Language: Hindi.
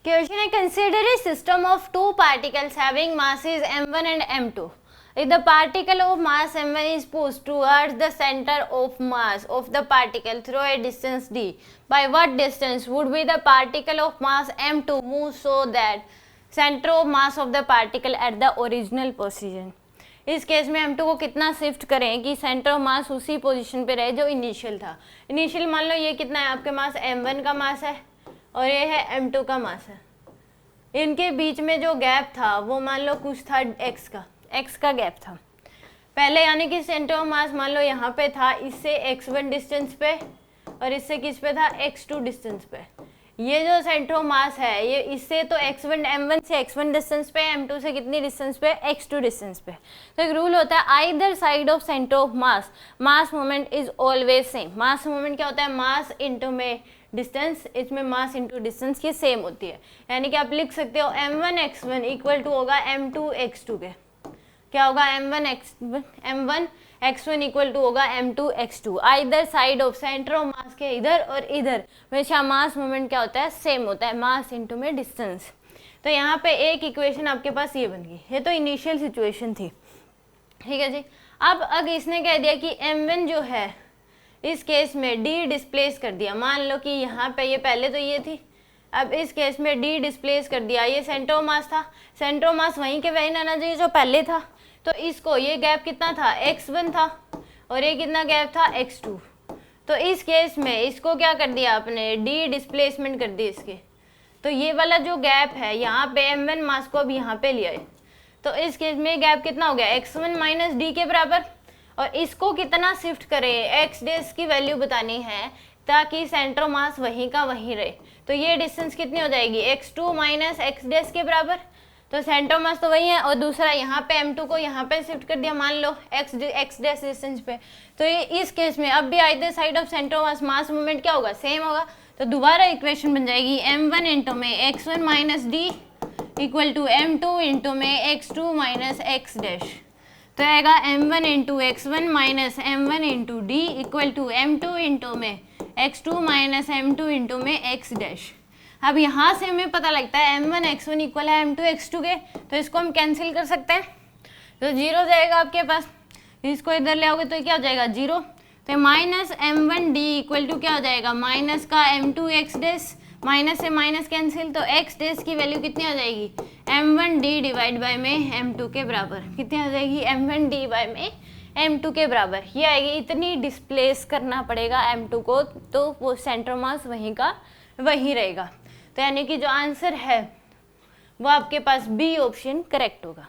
Question है, consider a system of two particles having masses m1 and m2. If the particle of mass m1 is pushed towards the center of mass of the particle through a distance d, by what distance would be the particle of mass m2 move so that center of mass of the particle at the original position? इस केस में m2 को कितना शिफ्ट करें कि सेंटर ऑफ मास उसी पोजीशन पे रहे जो इनिशियल था. इनिशियल मान लो ये कितना है आपके पास m1 का मास है और ये है m2 का मास है. इनके बीच में जो गैप था वो मान लो कुछ था x का गैप था पहले, यानी कि सेंटर ऑफ मास मान लो यहाँ पे था इससे x1 डिस्टेंस पे और इससे किस पे था x2 डिस्टेंस पे. ये जो सेंटर ऑफ मास है ये इससे तो x1 m1 से x1 डिस्टेंस पे, m2 से कितनी डिस्टेंस पे x2 डिस्टेंस पे. तो एक रूल होता है either side of centre of mass moment is always same. Mass moment क्या होता है, मास इंटू में डिस्टेंस, इसमें मास इंटू डिस्टेंस की सेम होती है. यानी कि आप लिख सकते हो m1 x1 इक्वल टू होगा m2 x2 के. क्या होगा m1 x1 इक्वल टू होगा m2 x2. Either side of centre of mass के इधर और इधर हमेशा मास मोमेंट क्या होता है, सेम होता है, मास इंटू में डिस्टेंस. तो यहाँ पे एक इक्वेशन आपके पास ये बन गई. ये तो इनिशियल सिचुएशन थी, ठीक है जी. अब इसने कह दिया कि m1 जो है इस केस में d डिस्प्लेस कर दिया. मान लो कि यहाँ पे ये पहले तो ये थी, अब इस केस में d डिस्प्लेस कर दिया. ये सेंटर ऑफ मास था, सेंटर ऑफ मास वहीं के वहीं आना चाहिए जो पहले था. तो इसको ये गैप कितना था x1 था और ये कितना गैप था x2. तो इस केस में इसको क्या कर दिया आपने, d डिस्प्लेसमेंट कर दी इसके. तो ये वाला जो गैप है यहाँ पे m1 मास को अब यहाँ पे लिया है. तो इस केस में गैप कितना हो गया x1 माइनस d के बराबर. और इसको कितना शिफ्ट करें, x डेस की वैल्यू बतानी है ताकि सेंटर ऑफ मास वहीं का वहीं रहे. तो ये डिस्टेंस कितनी हो जाएगी x2 माइनस x डेस के बराबर. तो सेंटर ऑफ मास तो वही है और दूसरा यहाँ पे m2 को यहाँ पे शिफ्ट कर दिया मान लो x डेस डिस्टेंस पे. तो ये इस केस में अब भी either side of centre of mass movement क्या होगा, सेम होगा. तो दोबारा इक्वेशन बन जाएगी m1 इंटू में x1 minus D equal to m2 into में x2 माइनस x डैश. तो आएगा m1 into x1 minus m1 into D equal to m2 into में x2 माइनस m2 इंटू में x डैश. अब यहाँ से हमें पता लगता है m1 x1 इक्वल है m2 x2 के. तो इसको हम कैंसिल कर सकते हैं. तो जीरो जाएगा आपके पास, इसको इधर ले आओगे तो क्या हो जाएगा जीरो. तो minus m1 d equal to क्या हो जाएगा, माइनस का m2 x डैश, माइनस से माइनस कैंसिल. तो x डैश की वैल्यू कितनी हो जाएगी, m1 d डिवाइड बाय में m2 के बराबर. कितनी हो जाएगी, m1 d बाय में m2 के बराबर. ये आएगी, इतनी डिस्प्लेस करना पड़ेगा m2 को तो वो सेंटर मास वहीं का वहीं रहेगा. तो यानी कि जो आंसर है वो आपके पास बी ऑप्शन करेक्ट होगा.